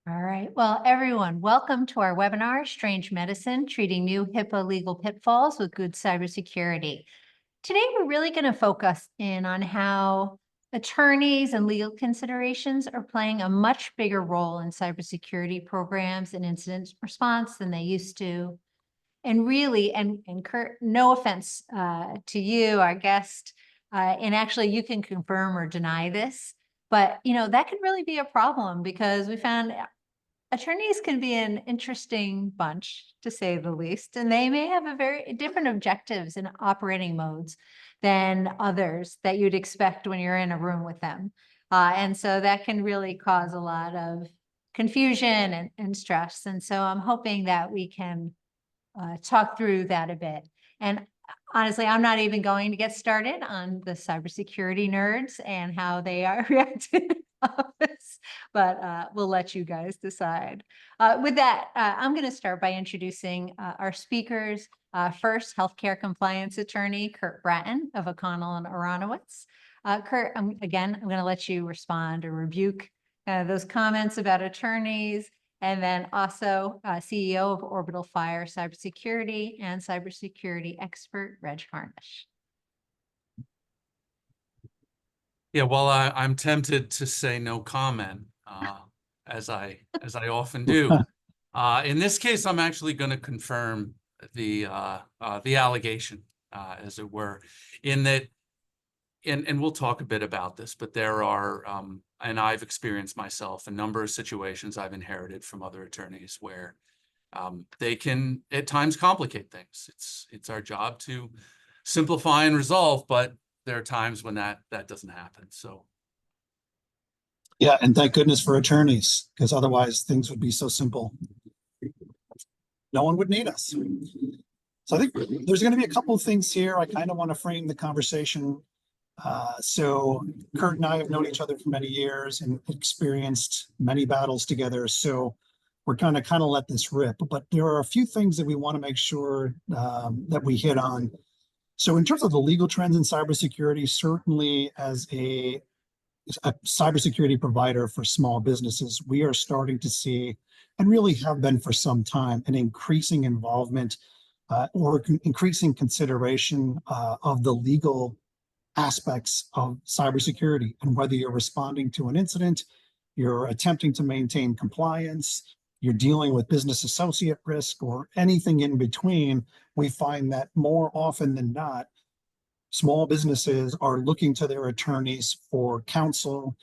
All right. Well, everyone, welcome to our webinar, Strange Medicine, Treating New HIPAA Legal Pitfalls with Good Cybersecurity. Today, we're really going to focus in on how attorneys and legal considerations are playing a much bigger role in cybersecurity programs and incident response than they used to. And really, and Kurt, no offense to you, our guest, and actually you can confirm or deny this, but that can really be a problem because we found attorneys can be an interesting bunch, to say the least, and they may have a very different objectives and operating modes than others that you'd expect when you're in a room with them. And so that can really cause a lot of confusion and stress. And so I'm hoping that we can talk through that a bit. And honestly, I'm not even going to get started on the cybersecurity nerds and how they are reacting to this, but we'll let you guys decide. With that, I'm going to start by introducing our speakers. First, healthcare compliance attorney Kurt Bratten of O'Connell Aronowitz. Kurt, I'm going to let you respond or rebuke those comments about attorneys. And then also CEO of OrbitalFire Cybersecurity and cybersecurity expert, Reg Harnish. Yeah, well, I'm tempted to say no comment, as I often do. In this case, I'm actually going to confirm the allegation, as it were, in that, and we'll talk a bit about this, but there are, and I've experienced myself, a number of situations I've inherited from other attorneys where they can at times complicate things. It's our job to simplify and resolve, but there are times when that doesn't happen. So yeah, and thank goodness for attorneys, because otherwise things would be so simple. No one would need us. So I think there's going to be a couple of things here. I kind of want to frame the conversation. So Kurt and I have known each other for many years and experienced many battles together. So we're kind of let this rip. But there are a few things that we want to make sure that we hit on. So in terms of the legal trends in cybersecurity, certainly as a cybersecurity provider for small businesses, we are starting to see, and really have been for some time, an increasing involvement or increasing consideration of the legal aspects of cybersecurity. And whether you're responding to an incident, you're attempting to maintain compliance, you're dealing with business associate risk, or anything in between, we find that more often than not, small businesses are looking to their attorneys for counsel,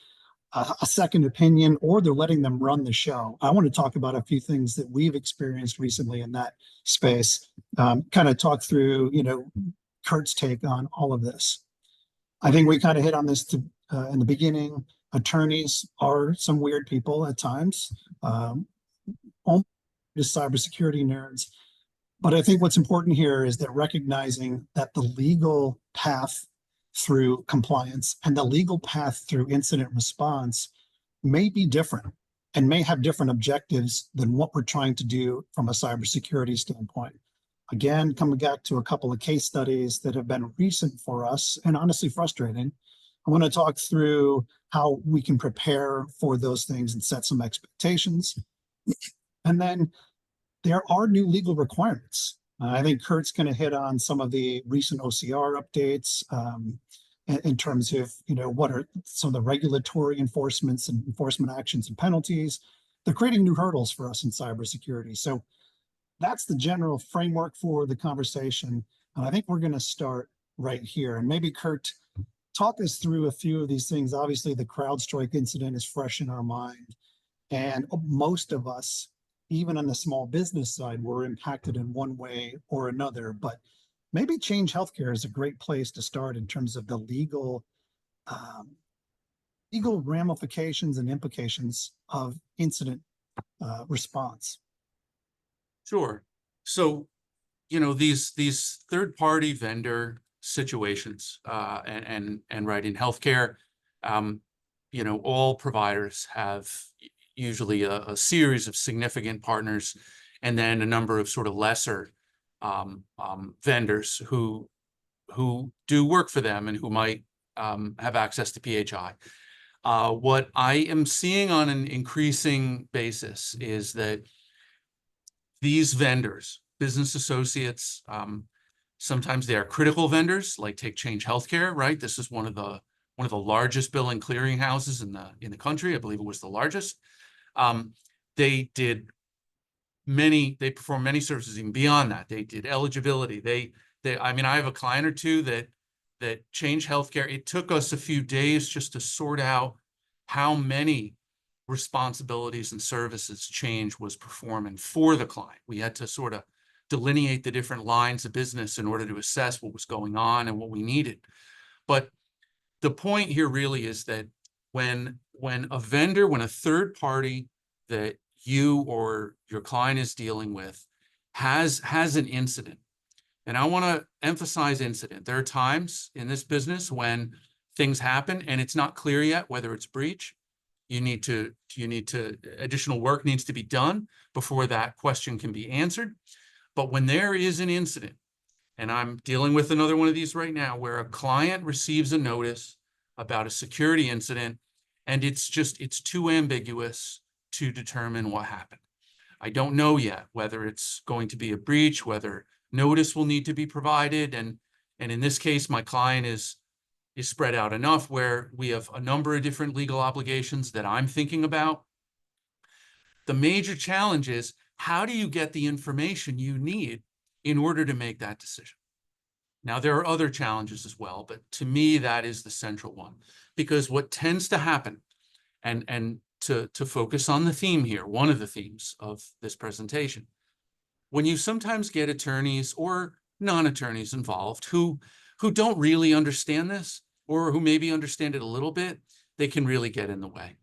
a second opinion, or they're letting them run the show. I want to talk about a few things that we've experienced recently in that space, kind of talk through, Kurt's take on all of this. I think we kind of hit on this in the beginning. Attorneys are some weird people at times, just cybersecurity nerds. But I think what's important here is that recognizing that the legal path through compliance and the legal path through incident response may be different and may have different objectives than what we're trying to do from a cybersecurity standpoint. Again, coming back to a couple of case studies that have been recent for us and honestly frustrating, I want to talk through how we can prepare for those things and set some expectations. And then there are new legal requirements. I think Kurt's going to hit on some of the recent OCR updates in terms of, what are some of the regulatory enforcements and enforcement actions and penalties. They're creating new hurdles for us in cybersecurity. So that's the general framework for the conversation. And I think we're going to start right here. And maybe Kurt, talk us through a few of these things. Obviously, the CrowdStrike incident is fresh in our mind. And most of us, even on the small business side, were impacted in one way or another. But maybe Change Healthcare is a great place to start in terms of the legal ramifications and implications of incident response. sure. So, these third-party vendor situations, and right in healthcare, all providers have usually a series of significant partners, and then a number of sort of lesser vendors who do work for them and who might have access to PHI. What I am seeing on an increasing basis is that these vendors, business associates, sometimes they are critical vendors, like take Change Healthcare, right? This is one of the largest billing clearinghouses in the country. I believe it was the largest. They perform many services even beyond that. They did eligibility. I mean, I have a client or two that Change Healthcare. It took us a few days just to sort out how many responsibilities and services Change was performing for the client. We had to sort of delineate the different lines of business in order to assess what was going on and what we needed. But the point here really is that when a third party that you or your client is dealing with has an incident, and I want to emphasize incident. There are times in this business when things happen and it's not clear yet whether it's breach. Additional work needs to be done before that question can be answered. But when there is an incident, and I'm dealing with another one of these right now, where a client receives a notice about a security incident, and it's too ambiguous to determine what happened. I don't know yet whether it's going to be a breach, whether notice will need to be provided. And in this case, my client is spread out enough where we have a number of different legal obligations that I'm thinking about. The major challenge is, how do you get the information you need in order to make that decision? Now, there are other challenges as well, but to me, that is the central one. Because what tends to happen, and to focus on the theme here, one of the themes of this presentation, when you sometimes get attorneys or non-attorneys involved who don't really understand this, or who maybe understand it a little bit, they can really get in the way.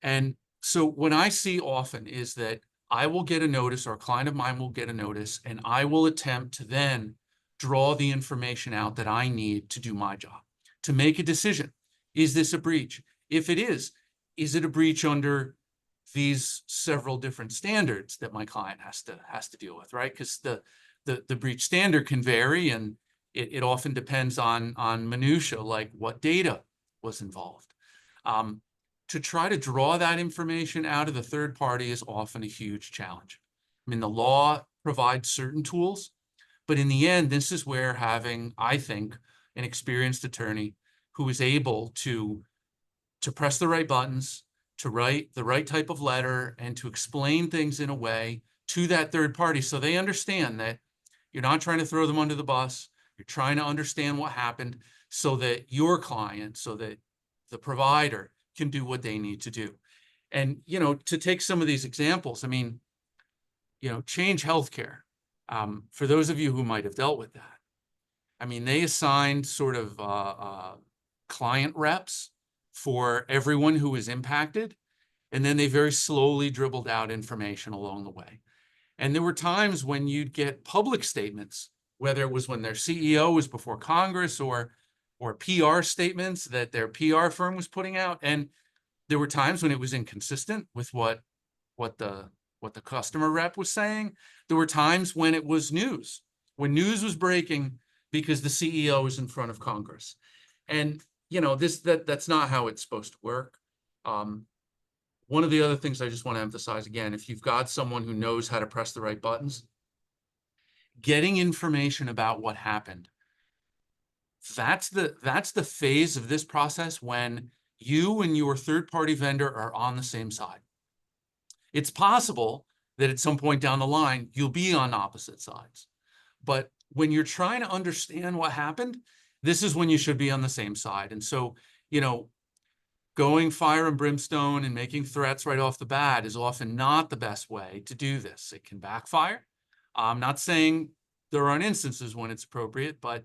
And so what I see often is that I will get a notice, or a client of mine will get a notice, and I will attempt to then draw the information out that I need to do my job, to make a decision. Is this a breach? If it is it a breach under these several different standards that my client has to deal with, right? Because the breach standard can vary, and it often depends on minutia, like what data was involved. To try to draw that information out of the third party is often a huge challenge. I mean, the law provides certain tools, but in the end, this is where having, I think, an experienced attorney who is able to press the right buttons, to write the right type of letter, and to explain things in a way to that third party so they understand that you're not trying to throw them under the bus. You're trying to understand what happened so that your client, so that the provider can do what they need to do. And, to take some of these examples, I mean, Change Healthcare, for those of you who might have dealt with that, I mean, they assigned sort of client reps for everyone who was impacted, and then they very slowly dribbled out information along the way. And there were times when you'd get public statements, whether it was when their CEO was before Congress, or PR statements that their PR firm was putting out. And there were times when it was inconsistent with what the customer rep was saying. There were times when it was news, when news was breaking because the CEO was in front of Congress. And, that's not how it's supposed to work. One of the other things I just want to emphasize again, if you've got someone who knows how to press the right buttons, getting information about what happened, that's the phase of this process when you and your third-party vendor are on the same side. It's possible that at some point down the line, you'll be on opposite sides. But when you're trying to understand what happened, this is when you should be on the same side. And so, going fire and brimstone and making threats right off the bat is often not the best way to do this. It can backfire. I'm not saying there aren't instances when it's appropriate, but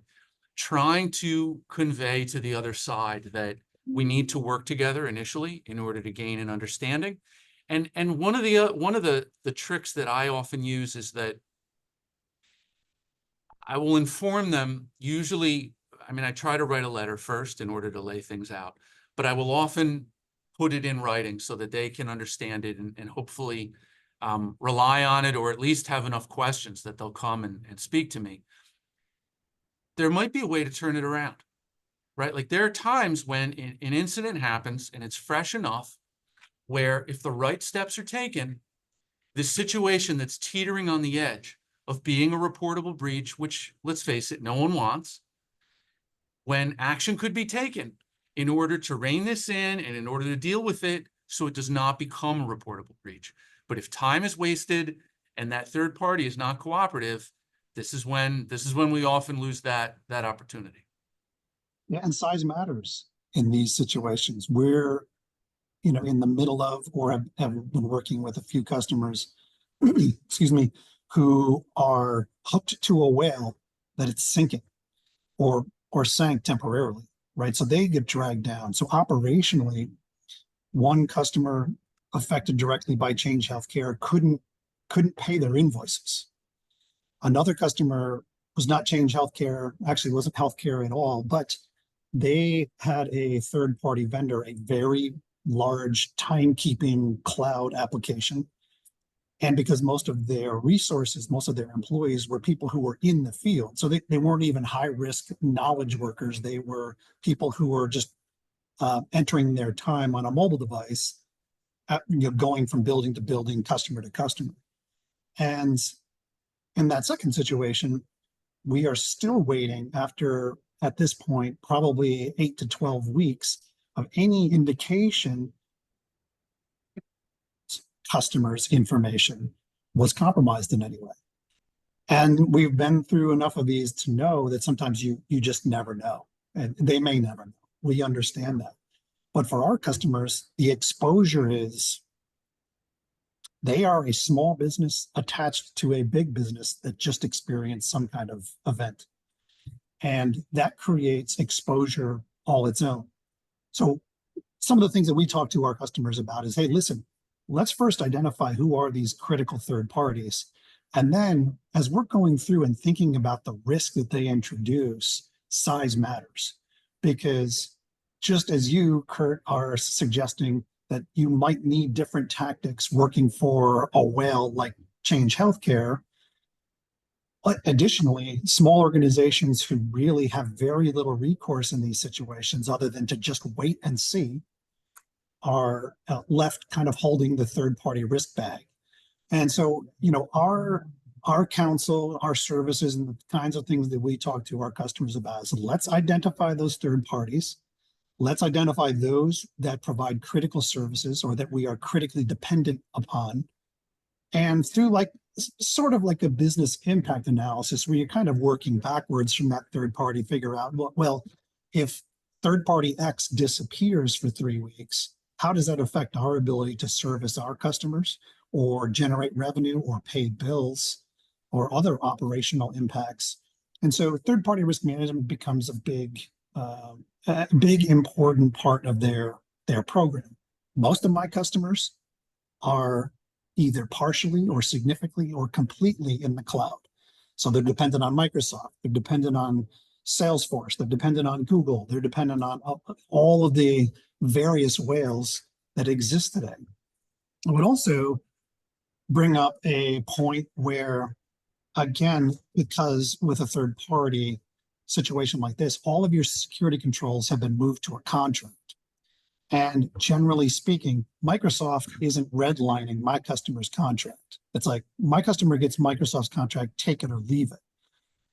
trying to convey to the other side that we need to work together initially in order to gain an understanding. And one of the tricks that I often use is that I will inform them, usually, I mean, I try to write a letter first in order to lay things out, but I will often put it in writing so that they can understand it and hopefully rely on it, or at least have enough questions that they'll come and speak to me. There might be a way to turn it around. right? Like there are times when an incident happens and it's fresh enough where if the right steps are taken, this situation that's teetering on the edge of being a reportable breach, which let's face it, no one wants, when action could be taken in order to rein this in and in order to deal with it so it does not become a reportable breach. But if time is wasted and that third party is not cooperative, this is when we often lose that opportunity. Yeah, and size matters in these situations. We're, in the middle of, or have been working with a few customers, excuse me, who are hooked to a whale that it's sinking or sank temporarily, right? So they get dragged down. So operationally, one customer affected directly by Change Healthcare couldn't pay their invoices. Another customer was not Change Healthcare, actually wasn't healthcare at all, but they had a third-party vendor, a very large timekeeping cloud application. And because most of their resources, most of their employees were people who were in the field. So they weren't even high-risk knowledge workers. They were people who were just entering their time on a mobile device, going from building to building, customer to customer. And in that second situation, we are still waiting after, at this point, probably 8 to 12 weeks of any indication customers' information was compromised in any way. And we've been through enough of these to know that sometimes you just never know, and they may never know. We understand that. But for our customers, the exposure is they are a small business attached to a big business that just experienced some kind of event. And that creates exposure all its own. So some of the things that we talk to our customers about is, hey, listen, let's first identify who are these critical third parties. And then as we're going through and thinking about the risk that they introduce, size matters. Because just as you, Kurt, are suggesting that you might need different tactics working for a whale like Change Healthcare, but additionally, small organizations who really have very little recourse in these situations other than to just wait and see are left kind of holding the third-party risk bag. And so, our counsel, our services, and the kinds of things that we talk to our customers about is let's identify those third parties. Let's identify those that provide critical services or that we are critically dependent upon. And through sort of like a business impact analysis, where you're kind of working backwards from that third party, figure out, well, if third party X disappears for 3 weeks, how does that affect our ability to service our customers or generate revenue or pay bills or other operational impacts? And so third party risk management becomes a big, important part of their program. Most of my customers are either partially or significantly or completely in the cloud. So they're dependent on Microsoft, they're dependent on Salesforce, they're dependent on Google, they're dependent on all of the various whales that exist today. I would also bring up a point where, again, because with a third party situation like this, all of your security controls have been moved to a contract. And generally speaking, Microsoft isn't redlining my customer's contract. It's like my customer gets Microsoft's contract, take it or leave it.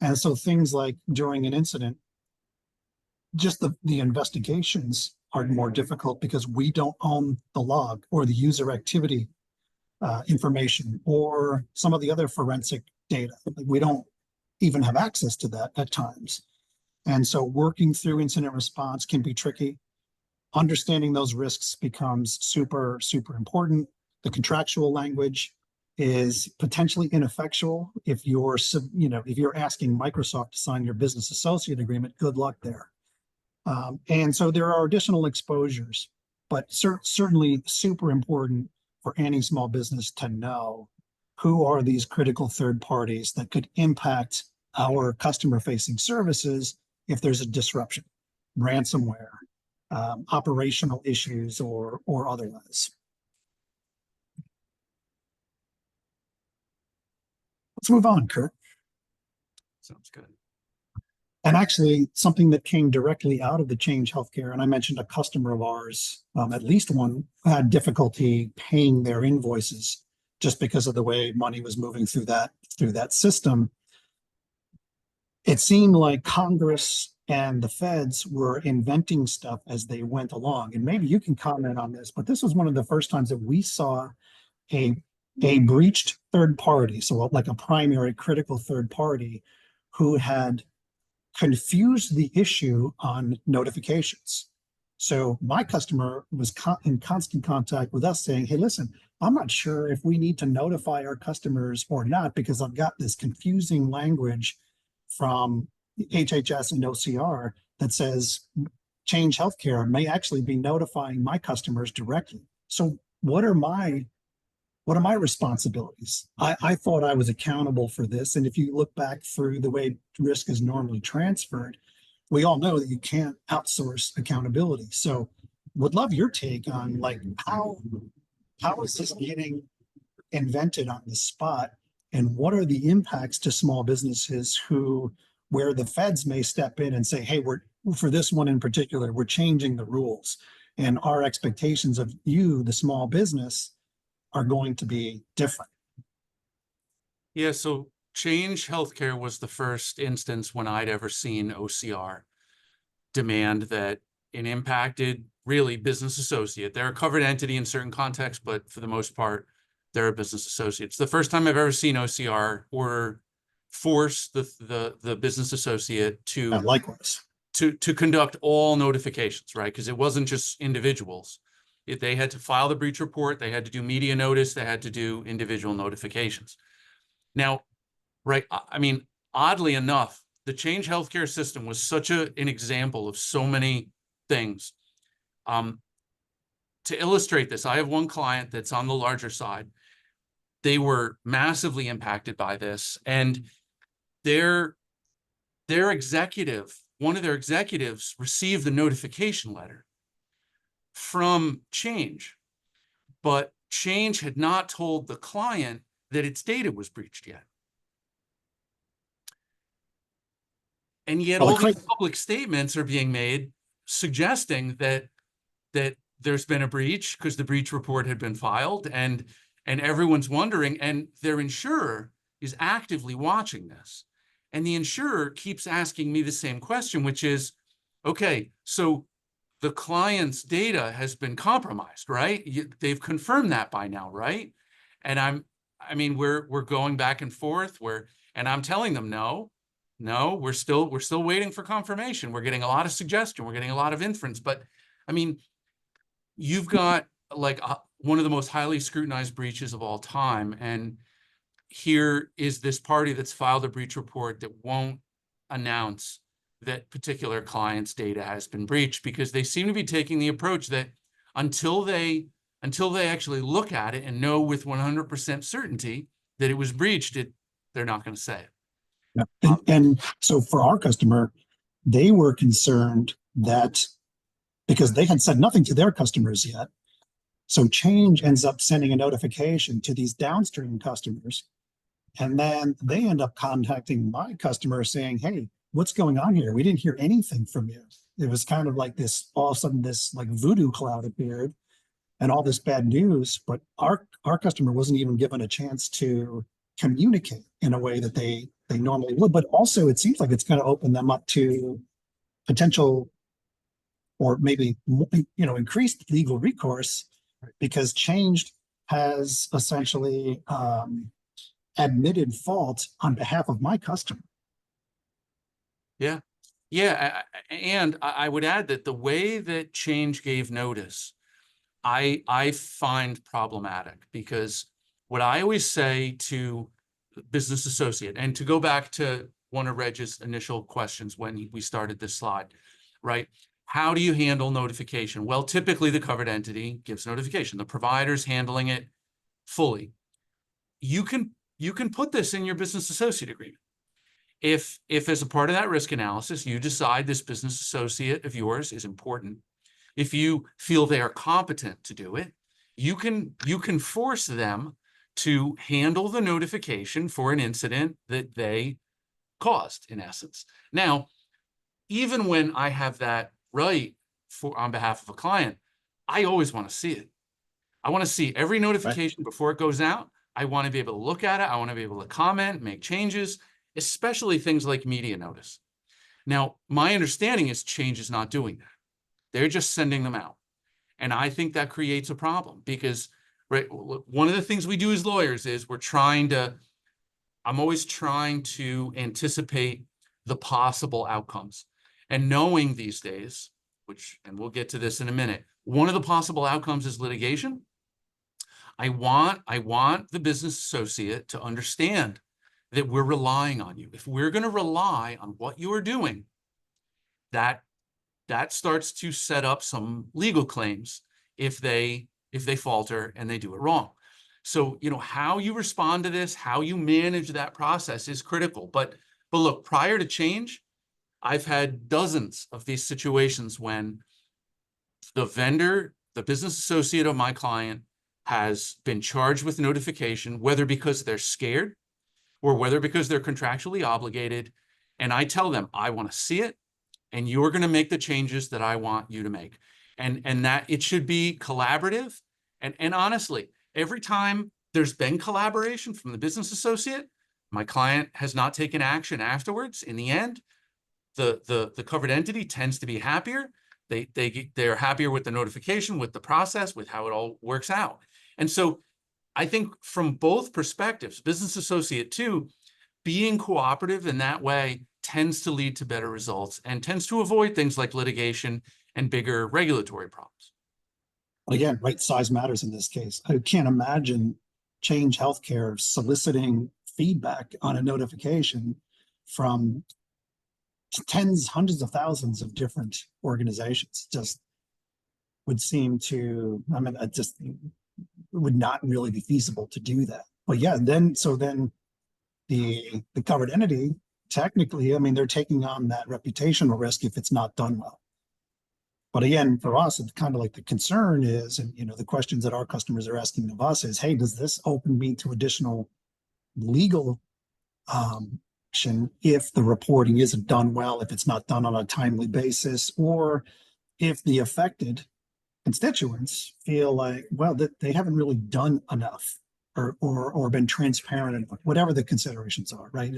And so things like during an incident, just the investigations are more difficult because we don't own the log or the user activity information or some of the other forensic data. We don't even have access to that at times. And so working through incident response can be tricky. Understanding those risks becomes super, super important. The contractual language is potentially ineffectual. If you're asking Microsoft to sign your business associate agreement, good luck there. And so there are additional exposures, but certainly super important for any small business to know who are these critical third parties that could impact our customer-facing services if there's a disruption, ransomware, operational issues, or otherwise. Let's move on, Kurt. Sounds good. And actually, something that came directly out of the Change Healthcare, and I mentioned a customer of ours, at least one, had difficulty paying their invoices just because of the way money was moving through that system. It seemed like Congress and the feds were inventing stuff as they went along. And maybe you can comment on this, but this was one of the first times that we saw a breached third party, so like a primary critical third party, who had confused the issue on notifications. So my customer was in constant contact with us saying, hey, listen, I'm not sure if we need to notify our customers or not, because I've got this confusing language from HHS and OCR that says Change Healthcare may actually be notifying my customers directly. So what are my responsibilities? I thought I was accountable for this. And if you look back through the way risk is normally transferred, we all know that you can't outsource accountability. So would love your take on like how is this getting invented on the spot, and what are the impacts to small businesses where the feds may step in and say, hey, for this one in particular, we're changing the rules, and our expectations of you, the small business, are going to be different. Yeah, so Change Healthcare was the first instance when I'd ever seen OCR demand that an impacted, really business associate, they're a covered entity in certain contexts, but for the most part, they're a business associate. It's the first time I've ever seen OCR or force the business associate to Likewise. to conduct all notifications, right? Because it wasn't just individuals. They had to file the breach report, they had to do media notice, they had to do individual notifications. Now, right, I mean, oddly enough, the Change Healthcare system was such an example of so many things. To illustrate this, I have one client that's on the larger side. They were massively impacted by this, and their executive, one of their executives, received the notification letter from Change, but Change had not told the client that its data was breached yet. And yet all these public statements are being made suggesting that there's been a breach because the breach report had been filed, and everyone's wondering, and their insurer is actively watching this. And the insurer keeps asking me the same question, which is, okay, so the client's data has been compromised, right? They've confirmed that by now, right? And I mean, we're going back and forth, and I'm telling them, no, we're still waiting for confirmation. We're getting a lot of suggestion, we're getting a lot of inference, but I mean, you've got like one of the most highly scrutinized breaches of all time, and here is this party that's filed a breach report that won't announce that particular client's data has been breached, because they seem to be taking the approach that until they actually look at it and know with 100% certainty that it was breached, they're not going to say it. Yeah. And so for our customer, they were concerned that because they had said nothing to their customers yet, so Change ends up sending a notification to these downstream customers, and then they end up contacting my customer saying, hey, what's going on here? We didn't hear anything from you. It was kind of like this, all of a sudden this like voodoo cloud appeared and all this bad news, but our customer wasn't even given a chance to communicate in a way that they normally would. But also it seems like it's going to open them up to potential, or maybe, increased legal recourse, because Change has essentially admitted fault on behalf of my customer. Yeah. Yeah. And I would add that the way that Change gave notice, I find problematic, because what I always say to business associate, and to go back to one of Reg's initial questions when we started this slide, right? How do you handle notification? Well, typically the covered entity gives notification. The provider's handling it fully. You can put this in your business associate agreement. If as a part of that risk analysis, you decide this business associate of yours is important, if you feel they are competent to do it, you can force them to handle the notification for an incident that they caused, in essence. Now, even when I have that right on behalf of a client, I always want to see it. I want to see every notification before it goes out. I want to be able to look at it. I want to be able to comment, make changes, especially things like media notice. Now, my understanding is Change is not doing that. They're just sending them out. And I think that creates a problem because, right, one of the things we do as lawyers is I'm always trying to anticipate the possible outcomes. And knowing these days, and we'll get to this in a minute, one of the possible outcomes is litigation. I want the business associate to understand that we're relying on you. If we're going to rely on what you are doing, that starts to set up some legal claims if they falter and they do it wrong. So, how you respond to this, how you manage that process is critical. But look, prior to Change, I've had dozens of these situations when the vendor, the business associate of my client, has been charged with notification, whether because they're scared or whether because they're contractually obligated. And I tell them, I want to see it, and you're going to make the changes that I want you to make. And that it should be collaborative. And honestly, every time there's been collaboration from the business associate, my client has not taken action afterwards. In the end, the covered entity tends to be happier. They're happier with the notification, with the process, with how it all works out. And so I think from both perspectives, business associate too, being cooperative in that way tends to lead to better results and tends to avoid things like litigation and bigger regulatory problems. Again, right size matters in this case. I can't imagine Change Healthcare soliciting feedback on a notification from tens, hundreds of thousands of different organizations. Just would seem to, it just would not really be feasible to do that. But yeah, then the covered entity, technically, they're taking on that reputational risk if it's not done well. But again, for us, it's kind of like the concern is, and the questions that our customers are asking of us is, hey, does this open me to additional legal action if the reporting isn't done well, if it's not done on a timely basis, or if the affected constituents feel like, well, that they haven't really done enough or been transparent enough, whatever the considerations are, right?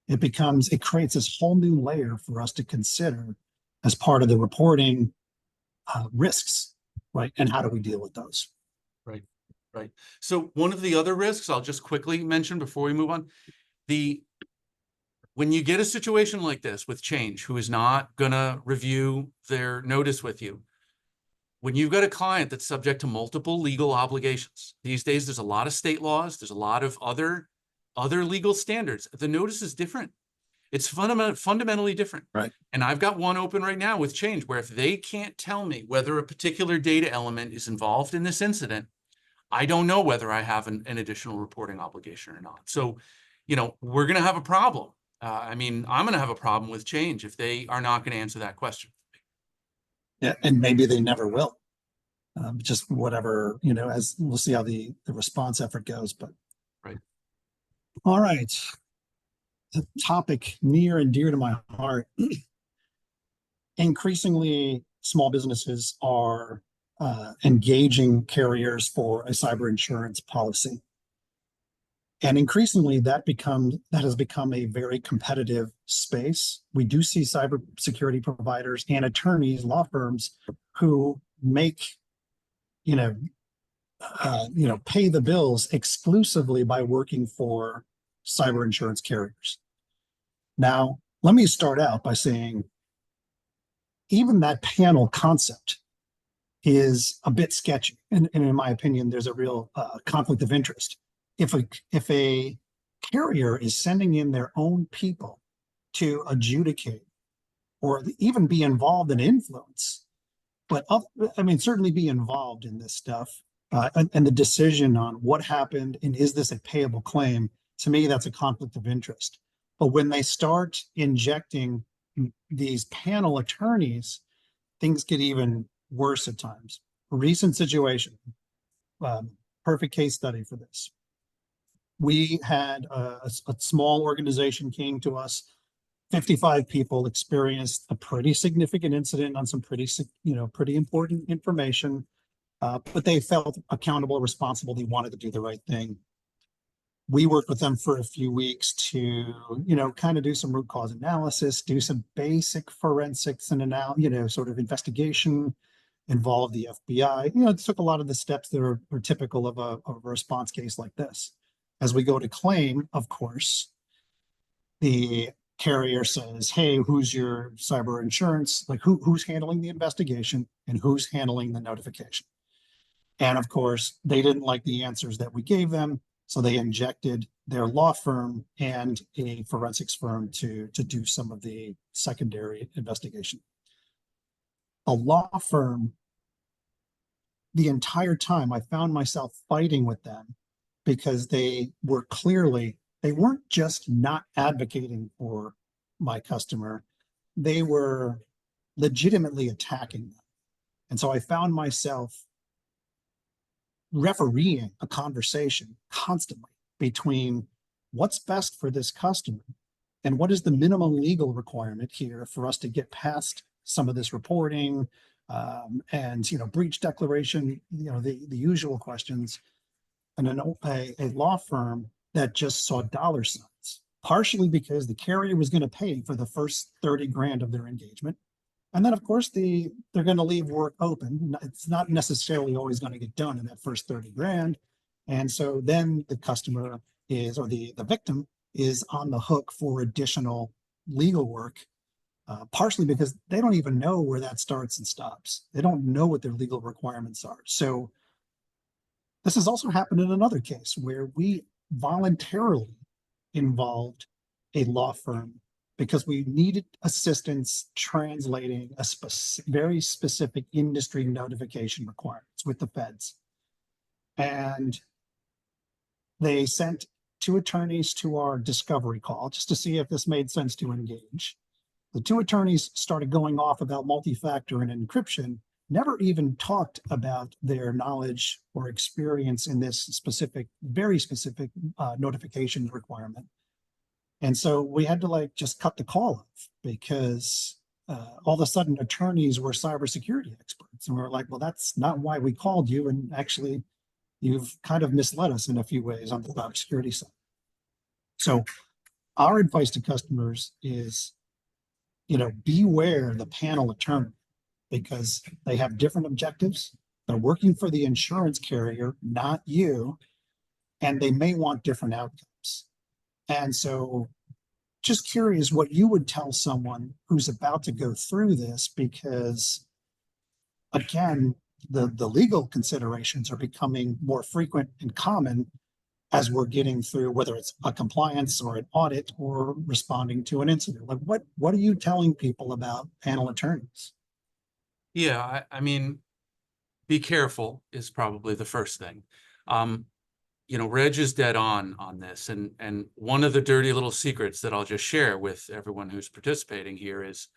It creates this whole new layer for us to consider as part of the reporting risks, right? And how do we deal with those? Right. So one of the other risks I'll just quickly mention before we move on, when you get a situation like this with Change, who is not going to review their notice with you, when you've got a client that's subject to multiple legal obligations, these days there's a lot of state laws, there's a lot of other legal standards. The notice is different. It's fundamentally different. Right. And I've got one open right now with Change where if they can't tell me whether a particular data element is involved in this incident, I don't know whether I have an additional reporting obligation or not. So, we're going to have a problem. I'm going to have a problem with Change if they are not going to answer that question. Yeah, and maybe they never will. Just whatever, as we'll see how the response effort goes. But right. All right. The topic near and dear to my heart. Increasingly, small businesses are engaging carriers for a cyber insurance policy. And increasingly that has become a very competitive space. We do see cybersecurity providers and attorneys, law firms who make, pay the bills exclusively by working for cyber insurance carriers. Now, let me start out by saying even that panel concept is a bit sketchy. And in my opinion, there's a real conflict of interest. If a carrier is sending in their own people to adjudicate or even be involved in influence, but certainly be involved in this stuff and the decision on what happened and is this a payable claim, to me, that's a conflict of interest. But when they start injecting these panel attorneys, things get even worse at times. A recent situation, perfect case study for this. We had a small organization came to us 55 people experienced a pretty significant incident on some pretty important information, but they felt accountable, responsible. They wanted to do the right thing. We worked with them for a few weeks to, kind of do some root cause analysis, do some basic forensics and sort of investigation, involve the FBI. It took a lot of the steps that are typical of a response case like this. As we go to claim, of course, the carrier says, hey, who's your cyber insurance? Like who's handling the investigation and who's handling the notification? And of course, they didn't like the answers that we gave them. So they injected their law firm and a forensics firm to do some of the secondary investigation. A law firm, the entire time I found myself fighting with them because they weren't just not advocating for my customer, they were legitimately attacking them. And so I found myself refereeing a conversation constantly between what's best for this customer and what is the minimum legal requirement here for us to get past some of this reporting and breach declaration, the usual questions. And a law firm that just saw dollar signs, partially because the carrier was going to pay for the first 30 grand of their engagement. And then, of course, they're going to leave work open. It's not necessarily always going to get done in that first 30 grand. And so then the customer is, or the victim is on the hook for additional legal work, partially because they don't even know where that starts and stops. They don't know what their legal requirements are. So this has also happened in another case where we voluntarily involved a law firm because we needed assistance translating a very specific industry notification requirements with the feds. And they sent 2 attorneys to our discovery call just to see if this made sense to engage. The 2 attorneys started going off about multi-factor and encryption, never even talked about their knowledge or experience in this very specific notification requirement. And so we had to just cut the call off because all of a sudden attorneys were cybersecurity experts. And we were like, well, that's not why we called you. And actually, you've kind of misled us in a few ways on the cybersecurity side. So our advice to customers is, beware the panel attorney because they have different objectives. They're working for the insurance carrier, not you, and they may want different outcomes. And so just curious what you would tell someone who's about to go through this, because again, the legal considerations are becoming more frequent and common as we're getting through, whether it's a compliance or an audit or responding to an incident. Like what are you telling people about panel attorneys? Yeah, I mean, be careful is probably the first thing. Reg is dead on this. And one of the dirty little secrets that I'll just share with everyone who's participating here is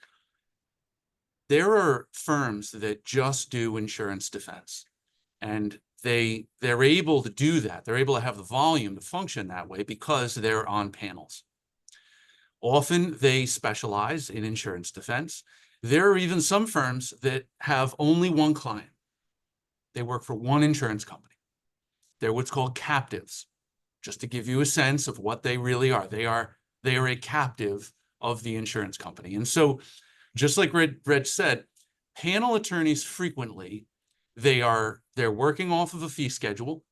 there are firms that just do insurance defense. And they're able to do that. They're able to have the volume to function that way because they're on panels. Often they specialize in insurance defense. There are even some firms that have only one client. They work for one insurance company. They're what's called captives, just to give you a sense of what they really are. They are a captive of the insurance company. And so just like Reg said, panel attorneys frequently, they're working off of a fee schedule.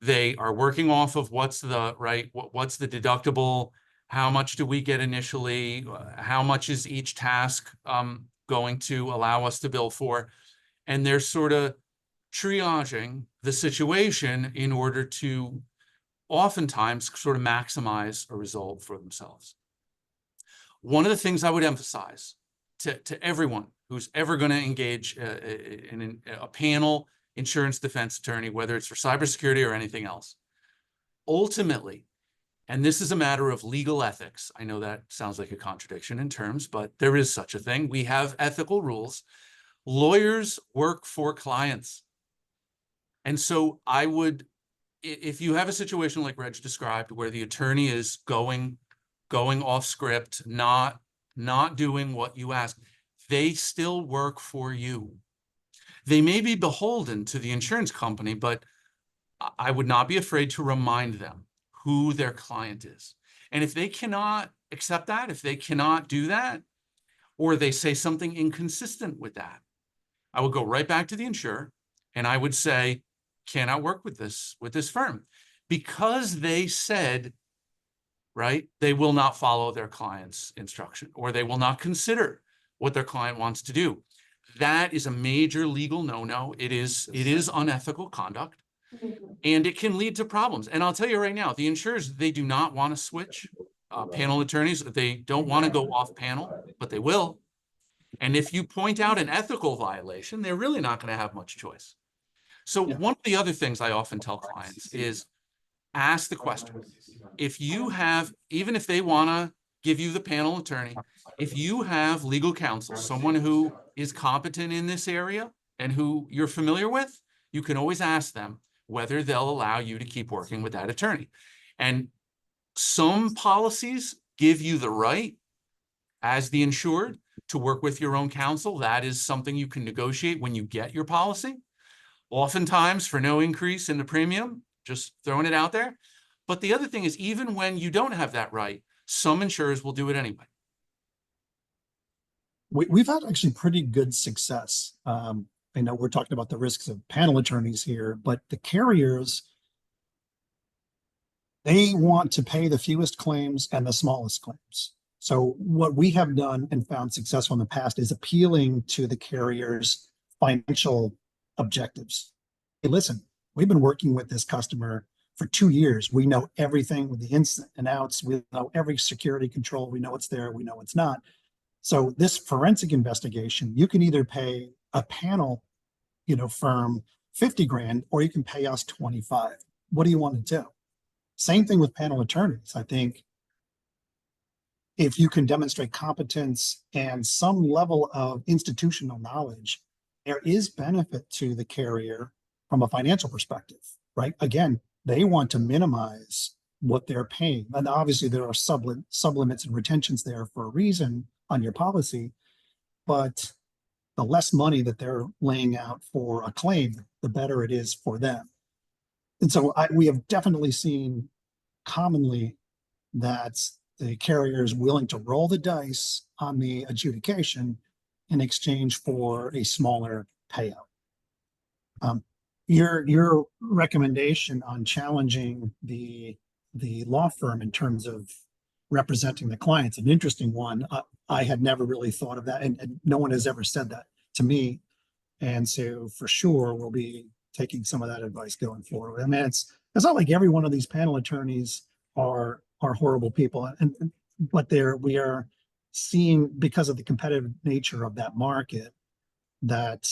They are working off of what's the deductible, how much do we get initially, how much is each task going to allow us to bill for, and they're sort of triaging the situation in order to oftentimes sort of maximize a result for themselves. One of the things I would emphasize to everyone who's ever going to engage in a panel insurance defense attorney, whether it's for cybersecurity or anything else, ultimately, and this is a matter of legal ethics. I know that sounds like a contradiction in terms, but there is such a thing. We have ethical rules. Lawyers work for clients. And so I would, if you have a situation like Reg described, where the attorney is going off script, not not doing what you ask, they still work for you. They may be beholden to the insurance company, but I would not be afraid to remind them who their client is. And if they cannot accept that, if they cannot do that, or they say something inconsistent with that, I would go right back to the insurer and I would say, cannot work with this firm, because they said, right, they will not follow their client's instruction, or they will not consider what their client wants to do. That is a major legal no-no. It is unethical conduct, and it can lead to problems. And I'll tell you right now, the insurers, they do not want to switch panel attorneys. They don't want to go off panel, but they will. And if you point out an ethical violation, they're really not going to have much choice. So one of the other things I often tell clients is ask the question. If you have, even if they want to give you the panel attorney, if you have legal counsel, someone who is competent in this area and who you're familiar with, you can always ask them whether they'll allow you to keep working with that attorney. And some policies give you the right as the insured to work with your own counsel. That is something you can negotiate when you get your policy. Oftentimes for no increase in the premium, just throwing it out there. But the other thing is, even when you don't have that right, some insurers will do it anyway. We've had actually pretty good success. I know we're talking about the risks of panel attorneys here, but the carriers, they want to pay the fewest claims and the smallest claims. So what we have done and found successful in the past is appealing to the carriers' financial objectives. Hey, listen, we've been working with this customer for 2 years. We know everything with the ins and outs. We know every security control. We know it's there. We know it's not. So this forensic investigation, you can either pay a panel, firm 50 grand, or you can pay us 25. What do you want to do? Same thing with panel attorneys. I think if you can demonstrate competence and some level of institutional knowledge, there is benefit to the carrier from a financial perspective, right? Again, they want to minimize what they're paying. And obviously there are sublimits and retentions there for a reason on your policy, but the less money that they're laying out for a claim, the better it is for them. And so we have definitely seen commonly that the carrier is willing to roll the dice on the adjudication in exchange for a smaller payout. Your recommendation on challenging the law firm in terms of representing the client's an interesting one. I had never really thought of that, and no one has ever said that to me. And so for sure, we'll be taking some of that advice going forward. I mean, it's not like every one of these panel attorneys are horrible people, but we are seeing, because of the competitive nature of that market, that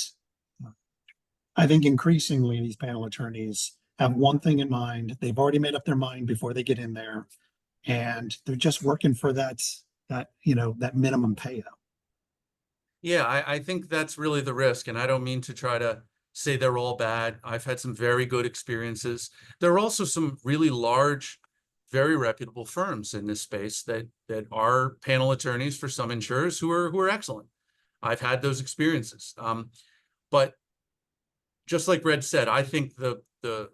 I think increasingly these panel attorneys have one thing in mind. They've already made up their mind before they get in there, and they're just working for that minimum payout. Yeah, I think that's really the risk. And I don't mean to try to say they're all bad. I've had some very good experiences. There are also some really large, very reputable firms in this space that are panel attorneys for some insurers who are excellent. I've had those experiences. But just like Reg said, I think the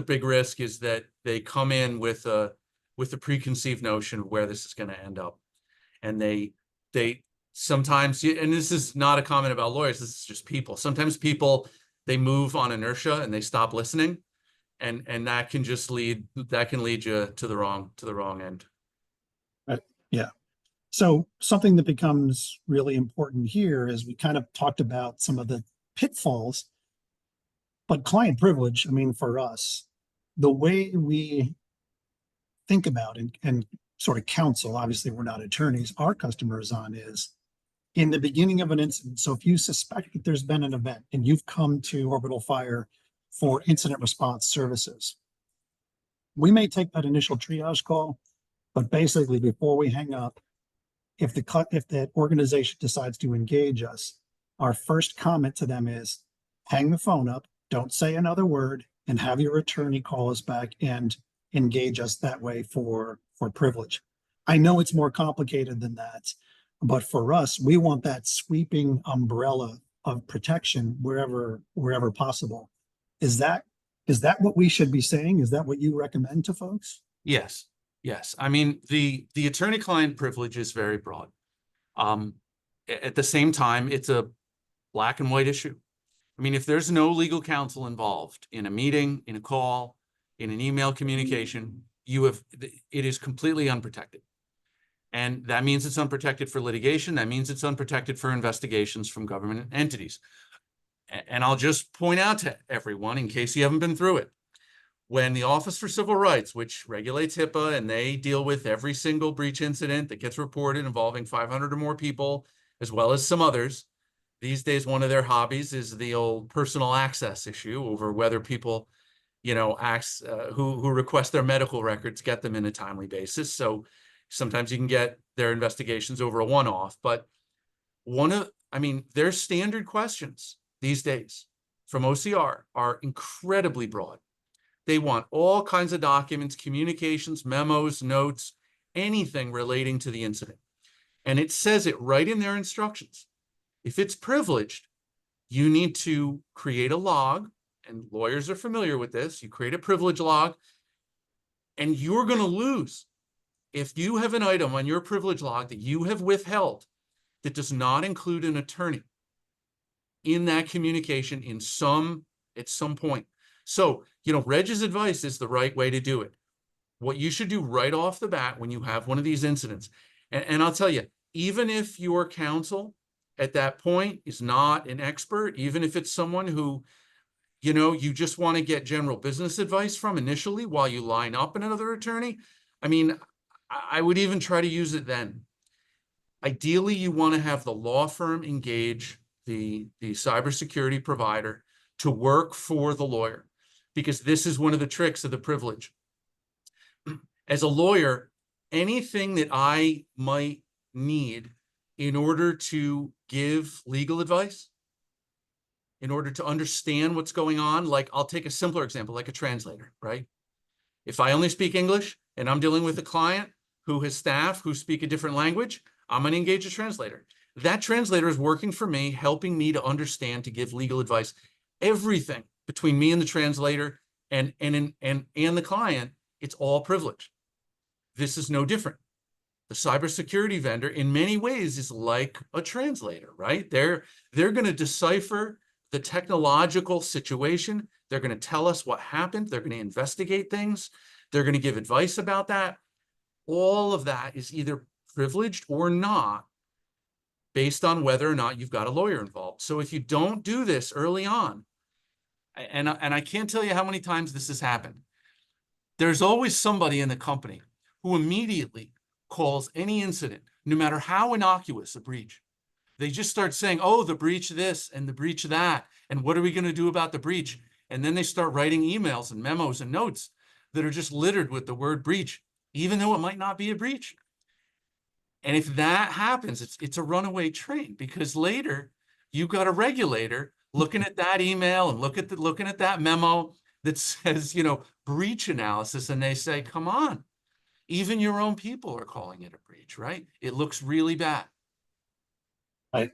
big risk is that they come in with a preconceived notion of where this is going to end up, and they sometimes, and this is not a comment about lawyers, this is just people. Sometimes people, they move on inertia and they stop listening, and that can just lead you to the wrong end. Right. Yeah. So something that becomes really important here is we kind of talked about some of the pitfalls, but client privilege, I mean, for us, the way we think about and sort of counsel, obviously we're not attorneys, our customers on is in the beginning of an incident. So if you suspect that there's been an event and you've come to Orbital Fire for incident response services, we may take that initial triage call, but basically before we hang up, if that organization decides to engage us, our first comment to them is hang the phone up, don't say another word, and have your attorney call us back and engage us that way for privilege. I know it's more complicated than that, But for us, we want that sweeping umbrella of protection wherever possible. Is that what we should be saying? Is that what you recommend to folks? Yes, yes. I mean, the attorney-client privilege is very broad. At the same time, it's a black and white issue. I mean, if there's no legal counsel involved in a meeting, in a call, in an email communication, it is completely unprotected. And that means it's unprotected for litigation. That means it's unprotected for investigations from government entities. And I'll just point out to everyone, in case you haven't been through it, when the Office for Civil Rights, which regulates HIPAA, and they deal with every single breach incident that gets reported involving 500 or more people, as well as some others, these days, one of their hobbies is the old personal access issue over whether people, who request their medical records, get them in a timely basis. So sometimes you can get their investigations over a one-off, but their standard questions these days from OCR are incredibly broad. They want all kinds of documents, communications, memos, notes, anything relating to the incident. And it says it right in their instructions. If it's privileged, you need to create a log, and lawyers are familiar with this. You create a privilege log, and you're going to lose if you have an item on your privilege log that you have withheld that does not include an attorney in that communication at some point. So, Reg's advice is the right way to do it. What you should do right off the bat when you have one of these incidents, and I'll tell you, even if your counsel at that point is not an expert, even if it's someone who, you just want to get general business advice from initially while you line up another attorney, I would even try to use it then. Ideally, you want to have the law firm engage the cybersecurity provider to work for the lawyer, because this is one of the tricks of the privilege. As a lawyer, anything that I might need in order to give legal advice, in order to understand what's going on, like I'll take a simpler example, like a translator, right? If I only speak English and I'm dealing with a client who has staff who speak a different language, I'm going to engage a translator. That translator is working for me, helping me to understand, to give legal advice. Everything between me and the translator and the client, it's all privileged. This is no different. The cybersecurity vendor, in many ways, is like a translator, right? They're going to decipher the technological situation. They're going to tell us what happened. They're going to investigate things. They're going to give advice about that. All of that is either privileged or not, based on whether or not you've got a lawyer involved. So if you don't do this early on, and I can't tell you how many times this has happened, there's always somebody in the company who immediately calls any incident, no matter how innocuous a breach. They just start saying, oh, the breach this and the breach that, and what are we going to do about the breach? And then they start writing emails and memos and notes that are just littered with the word breach, even though it might not be a breach. And if that happens, it's a runaway train, because later you've got a regulator looking at that email and looking at that memo that says, breach analysis, and they say, come on. Even your own people are calling it a breach, right? It looks really bad. Right.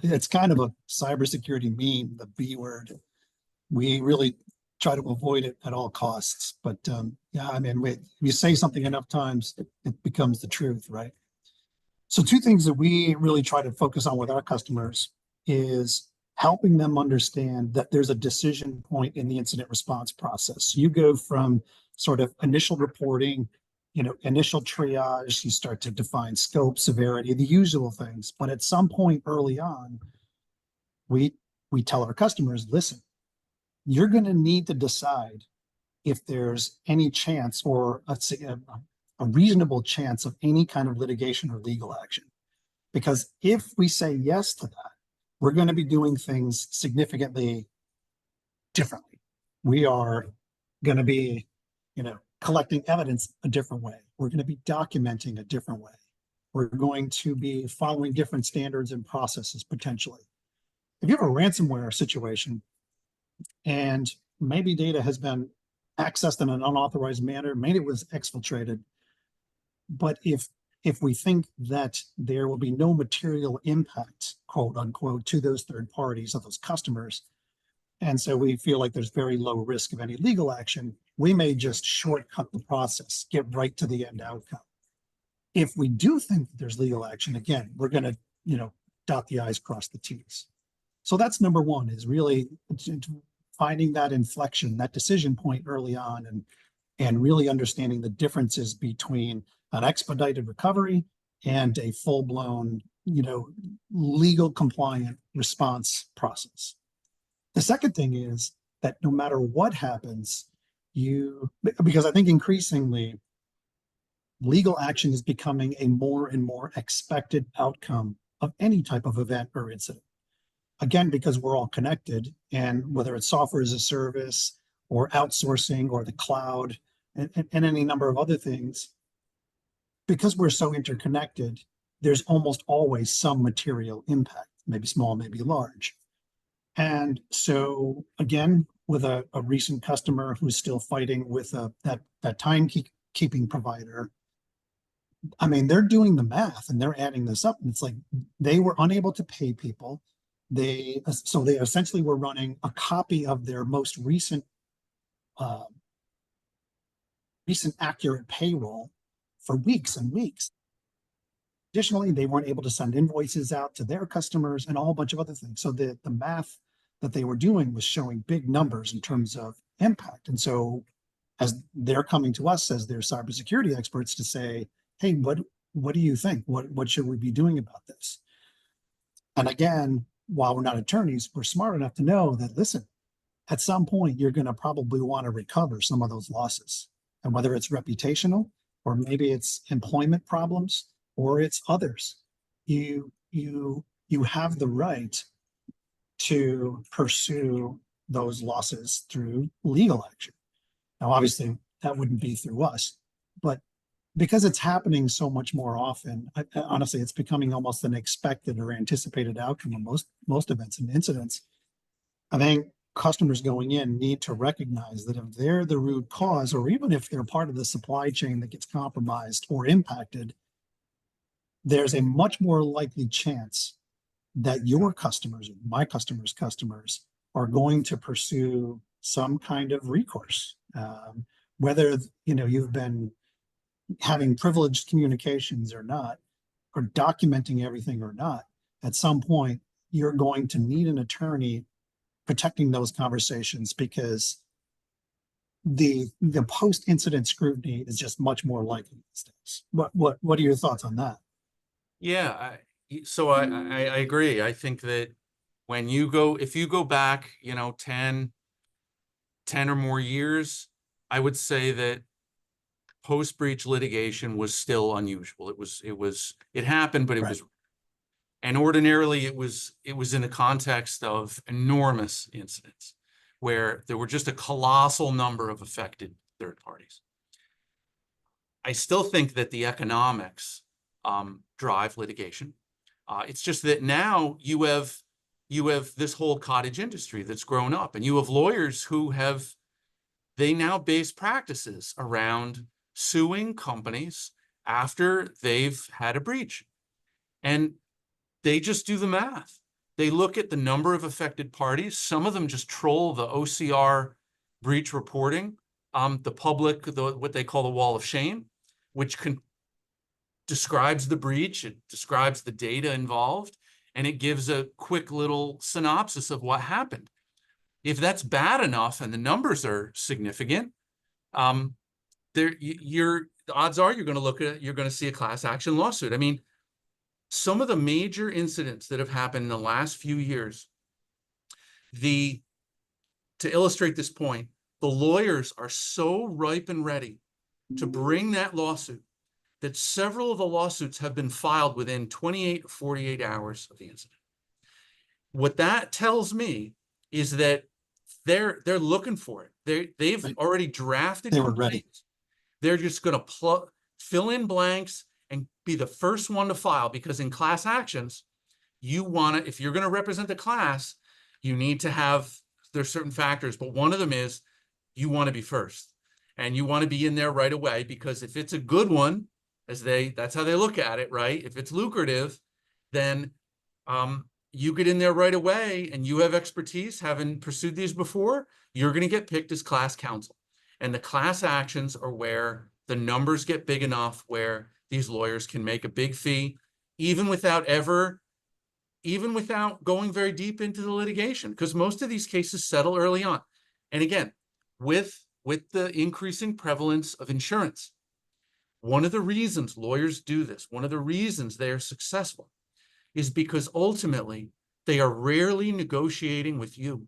It's kind of a cybersecurity meme, the B word. We really try to avoid it at all costs. But you say something enough times, it becomes the truth, right? So two things that we really try to focus on with our customers is helping them understand that there's a decision point in the incident response process. You go from sort of initial reporting, initial triage, you start to define scope, severity, the usual things. But at some point early on, we tell our customers, listen, you're going to need to decide if there's any chance or a reasonable chance of any kind of litigation or legal action. Because if we say yes to that, we're going to be doing things significantly differently. We are going to be, collecting evidence a different way. We're going to be documenting a different way. We're going to be following different standards and processes potentially. If you have a ransomware situation and maybe data has been accessed in an unauthorized manner, maybe it was exfiltrated, but if if we think that there will be no material impact, quote unquote, to those third parties or those customers, and so we feel like there's very low risk of any legal action, we may just shortcut the process, get right to the end outcome. If we do think that there's legal action, again, we're going to, dot the I's, cross the T's. So that's number one, is really finding that inflection, that decision point early on, and really understanding the differences between an expedited recovery and a full-blown, legal compliant response process. The second thing is that no matter what happens, because I think increasingly legal action is becoming a more and more expected outcome of any type of event or incident. Again, because we're all connected, and whether it's software as a service or outsourcing or the cloud and any number of other things, because we're so interconnected, there's almost always some material impact, maybe small, maybe large. And so again, with a recent customer who's still fighting with that timekeeping provider, I mean, they're doing the math and they're adding this up, and it's like they were unable to pay people. So they essentially were running a copy of their most recent accurate payroll for weeks and weeks. Additionally, they weren't able to send invoices out to their customers and a whole bunch of other things. So the math that they were doing was showing big numbers in terms of impact. And so as they're coming to us as their cybersecurity experts to say, hey, what do you think? What should we be doing about this? And again, while we're not attorneys, we're smart enough to know that, listen, at some point, you're going to probably want to recover some of those losses. And whether it's reputational, or maybe it's employment problems, or it's others, you have the right to pursue those losses through legal action. Now, obviously, that wouldn't be through us, but because it's happening so much more often, honestly, it's becoming almost an expected or anticipated outcome of most events and incidents. I think customers going in need to recognize that if they're the root cause, or even if they're part of the supply chain that gets compromised or impacted, there's a much more likely chance that your customers, or my customers' customers, are going to pursue some kind of recourse. Whether you've been having privileged communications or not, or documenting everything or not, at some point you're going to need an attorney protecting those conversations, because the post-incident scrutiny is just much more likely these days. What are your thoughts on that? Yeah, so I agree. I think that if you go back, 10 or more years, I would say that post-breach litigation was still unusual. It happened, but it was, and ordinarily it was in the context of enormous incidents where there were just a colossal number of affected third parties. I still think that the economics drive litigation. It's just that now you have this whole cottage industry that's grown up, and you have lawyers who they now base practices around suing companies after they've had a breach. And they just do the math. They look at the number of affected parties. Some of them just troll the OCR breach reporting, the public, what they call the wall of shame, which describes the breach, it describes the data involved, and it gives a quick little synopsis of what happened. If that's bad enough and the numbers are significant, the odds are you're going to see a class action lawsuit. I mean, some of the major incidents that have happened in the last few years, to illustrate this point, the lawyers are so ripe and ready to bring that lawsuit that several of the lawsuits have been filed within 28 or 48 hours of the incident. What that tells me is that they're looking for it. They've already drafted. They were ready. They're just going to fill in blanks and be the first one to file, because in class actions, if you're going to represent the class, you need to have, there's certain factors, but one of them is you want to be first, and you want to be in there right away, because if it's a good one, that's how they look at it, right? If it's lucrative, then you get in there right away and you have expertise, having pursued these before, you're going to get picked as class counsel. And the class actions are where the numbers get big enough where these lawyers can make a big fee, even without going very deep into the litigation, because most of these cases settle early on. And again, with the increasing prevalence of insurance, one of the reasons lawyers do this, one of the reasons they are successful, is because ultimately they are rarely negotiating with you.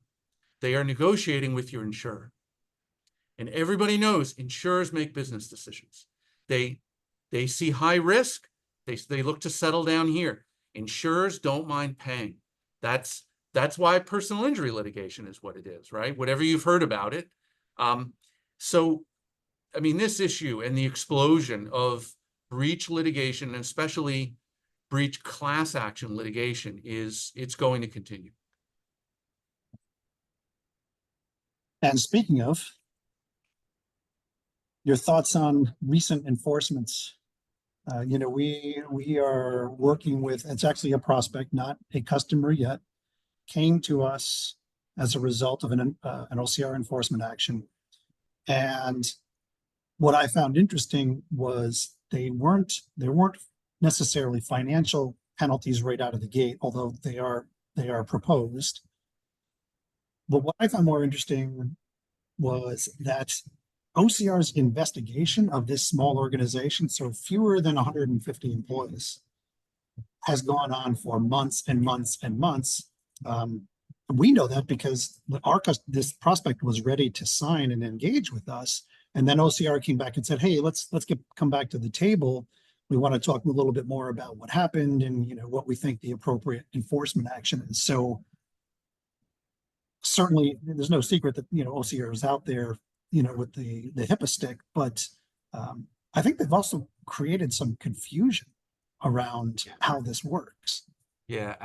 They are negotiating with your insurer. And everybody knows insurers make business decisions. They see high risk. They look to settle down here. Insurers don't mind paying. That's why personal injury litigation is what it is, right? Whatever you've heard about it. So, I mean, this issue and the explosion of breach litigation, and especially breach class action litigation, it's going to continue. And speaking of, your thoughts on recent enforcements? We are working with, it's actually a prospect, not a customer yet, came to us as a result of an OCR enforcement action. And what I found interesting was they weren't necessarily financial penalties right out of the gate, although they are proposed. But what I found more interesting was that OCR's investigation of this small organization, so fewer than 150 employees, has gone on for months and months and months. We know that because this prospect was ready to sign and engage with us, and then OCR came back and said, "Hey, let's come back to the table. We want to talk a little bit more about what happened and what we think the appropriate enforcement action is." So certainly, there's no secret that OCR is out there, with the HIPAA stick, but I think they've also created some confusion around how this works. Yeah,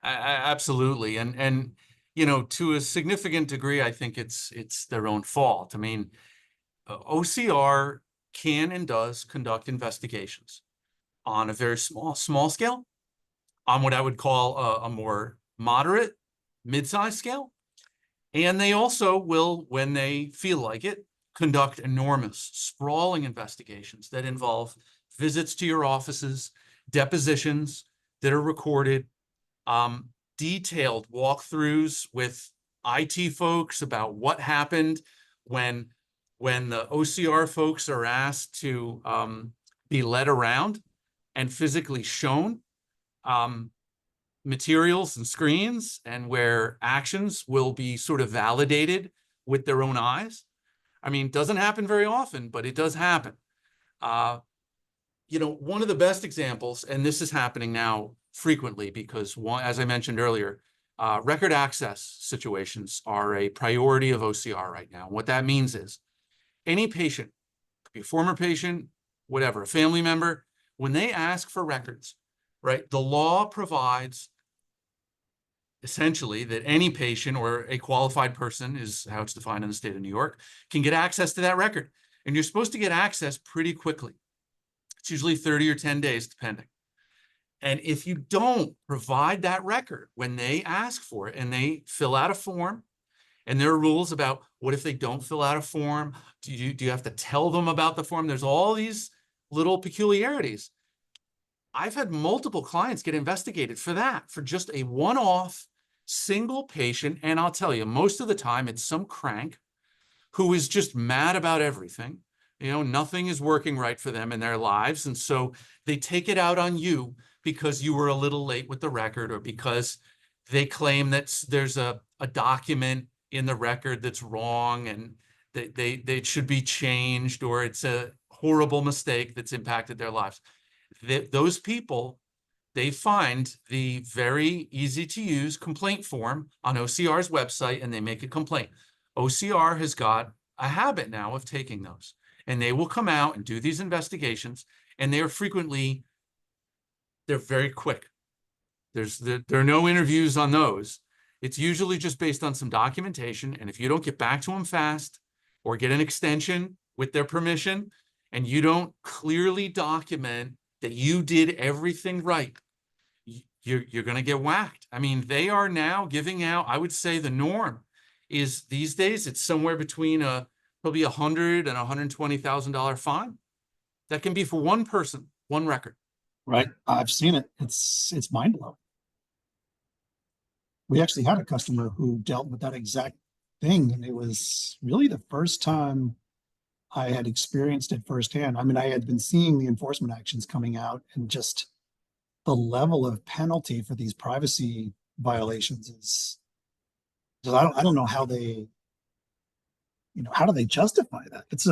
absolutely. And to a significant degree, I think it's their own fault. I mean, OCR can and does conduct investigations on a very small scale, on what I would call a more moderate, mid-sized scale. And they also will, when they feel like it, conduct enormous, sprawling investigations that involve visits to your offices, depositions that are recorded, detailed walkthroughs with IT folks about what happened when the OCR folks are asked to be led around and physically shown materials and screens, and where actions will be sort of validated with their own eyes. I mean, it doesn't happen very often, but it does happen. One of the best examples, and this is happening now frequently because, as I mentioned earlier, record access situations are a priority of OCR right now. What that means is any patient, could be a former patient, whatever, a family member, when they ask for records, right, the law provides essentially that any patient or a qualified person, is how it's defined in the state of New York, can get access to that record. And you're supposed to get access pretty quickly. It's usually 30 or 10 days, depending. And if you don't provide that record when they ask for it and they fill out a form, and there are rules about what if they don't fill out a form, do you have to tell them about the form? There's all these little peculiarities. I've had multiple clients get investigated for that, for just a one-off single patient. And I'll tell you, most of the time it's some crank who is just mad about everything. Nothing is working right for them in their lives. And so they take it out on you because you were a little late with the record, or because they claim that there's a document in the record that's wrong and they should be changed, or it's a horrible mistake that's impacted their lives. Those people, they find the very easy to use complaint form on OCR's website and they make a complaint. OCR has got a habit now of taking those, and they will come out and do these investigations, and they're very quick. There are no interviews on those. It's usually just based on some documentation, and if you don't get back to them fast or get an extension with their permission, and you don't clearly document that you did everything right, you're going to get whacked. I mean, they are now giving out, I would say the norm is these days, it's somewhere between probably $100,000 and $120,000 fine. That can be for one person, one record. Right. I've seen it. It's mind blowing. We actually had a customer who dealt with that exact thing, and it was really the first time I had experienced it firsthand. I mean, I had been seeing the enforcement actions coming out, and just the level of penalty for these privacy violations is just, I don't know how they, how do they justify that? It's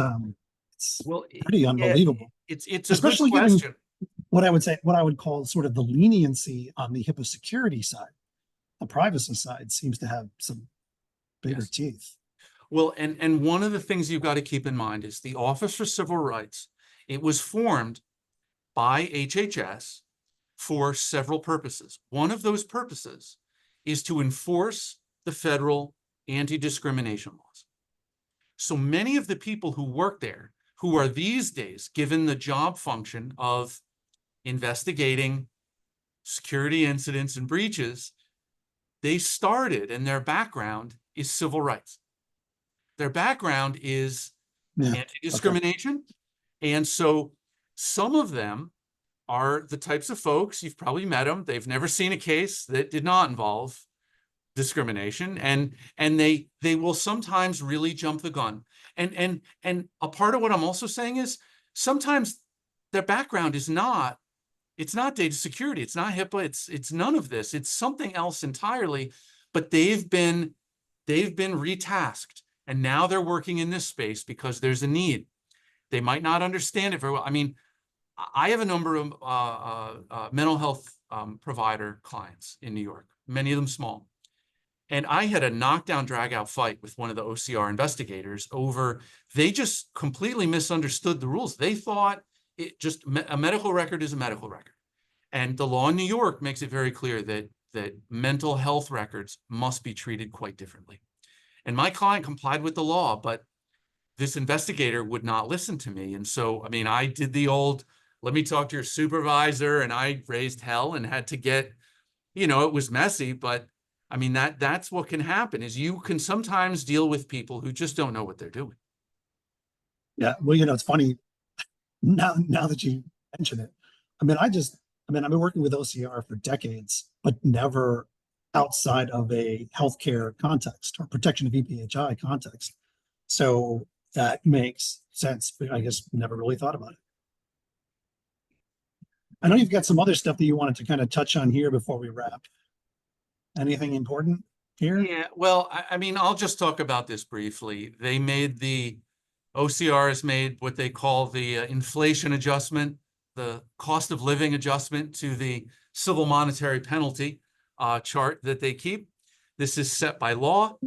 Well, pretty unbelievable. It's a Especially good given question. what I would call sort of the leniency on the HIPAA security side. The privacy side seems to have some bigger Yes. teeth. Well, and one of the things you've got to keep in mind is the Office for Civil Rights. It was formed by HHS for several purposes. One of those purposes is to enforce the federal anti-discrimination laws. So many of the people who work there, who are these days given the job function of investigating security incidents and breaches, they started, and their background is civil rights. Their background is anti-discrimination. Okay. And so some of them are the types of folks, you've probably met them, they've never seen a case that did not involve discrimination, and they will sometimes really jump the gun. And a part of what I'm also saying is sometimes their background is not, it's not data security, it's not HIPAA, it's none of this, it's something else entirely, but they've been retasked, and now they're working in this space because there's a need. They might not understand it very well. I mean, I have a number of mental health provider clients in New York, many of them small. And I had a knockdown, drag out fight with one of the OCR investigators over, they just completely misunderstood the rules. They thought it just, a medical record is a medical record. And the law in New York makes it very clear that mental health records must be treated quite differently. And my client complied with the law, but this investigator would not listen to me. And so, I mean, I did the old, let me talk to your supervisor, and I raised hell and had to get, it was messy, but I mean, that's what can happen, is you can sometimes deal with people who just don't know what they're doing. Yeah, well, it's funny now that you mention it. I mean, I've been working with OCR for decades, but never outside of a healthcare context or protection of EPHI context. So that makes sense, but I guess never really thought about it. I know you've got some other stuff that you wanted to kind of touch on here before we wrap. Anything important here? Yeah, well, I mean, I'll just talk about this briefly. OCR has made what they call the inflation adjustment, the cost of living adjustment to the civil monetary penalty chart that they keep. This is set by law.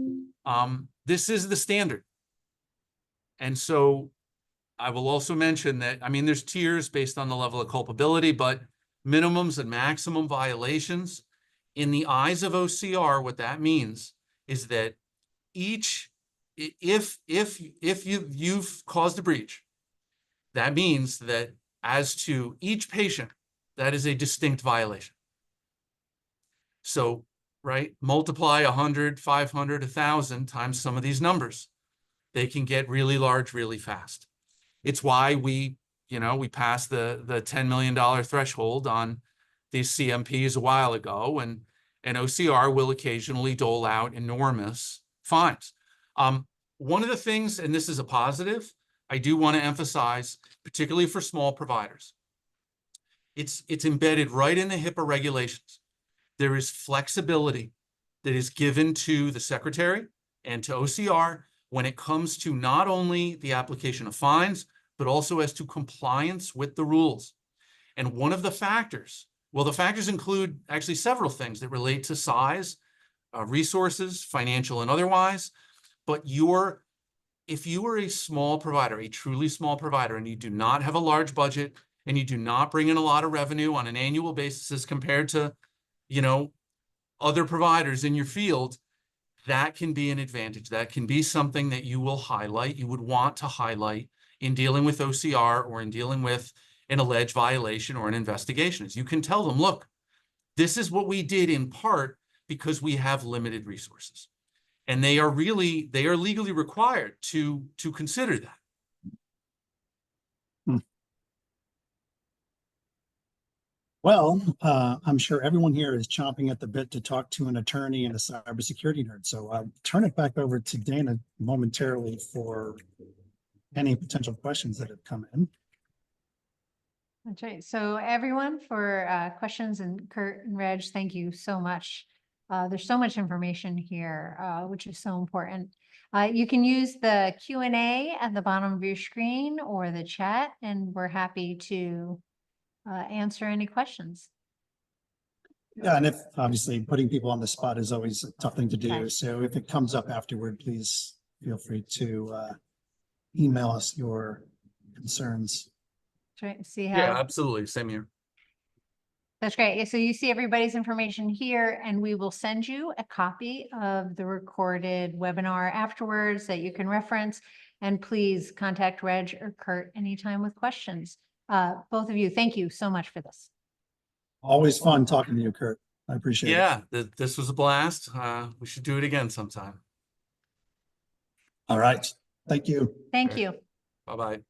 This is the standard. And so I will also mention that, I mean, there's tiers based on the level of culpability, but minimums and maximum violations, in the eyes of OCR, what that means is that if you've caused a breach, that means that as to each patient, that is a distinct violation. So, right, multiply 100, 500, 1,000 times some of these numbers. They can get really large really fast. It's why we passed the $10 million threshold on these CMPs a while ago, and OCR will occasionally dole out enormous fines. One of the things, and this is a positive, I do want to emphasize, particularly for small providers, it's embedded right in the HIPAA regulations. There is flexibility that is given to the secretary and to OCR when it comes to not only the application of fines, but also as to compliance with the rules. And one of the factors, well, the factors include actually several things that relate to size, resources, financial and otherwise. But if you are a small provider, a truly small provider, and you do not have a large budget, and you do not bring in a lot of revenue on an annual basis as compared to, other providers in your field, that can be an advantage. That can be something that you will highlight, you would want to highlight in dealing with OCR or in dealing with an alleged violation or an investigation is you can tell them, look, this is what we did in part because we have limited resources. And they are legally required to consider that. Well, I'm sure everyone here is chomping at the bit to talk to an attorney and a cybersecurity nerd. So I'll turn it back over to Dana momentarily for any potential questions that have come in. That's right. So everyone for questions, and Kurt and Reg, thank you so much. There's so much information here, which is so important. You can use the Q&A at the bottom of your screen or the chat, and we're happy to answer any questions. Yeah, and if obviously putting people on the spot is always a tough thing to do. Right. So if it comes up afterward, please feel free to email us your concerns. Try to see how. Yeah, absolutely. Same here. That's great. So you see everybody's information here, and we will send you a copy of the recorded webinar afterwards that you can reference. And please contact Reg or Kurt anytime with questions. Both of you, thank you so much for this. Always fun talking to you, Kurt. I appreciate it. Yeah, this was a blast. We should do it again sometime. All right. Thank you. Thank Right. you. Bye-bye.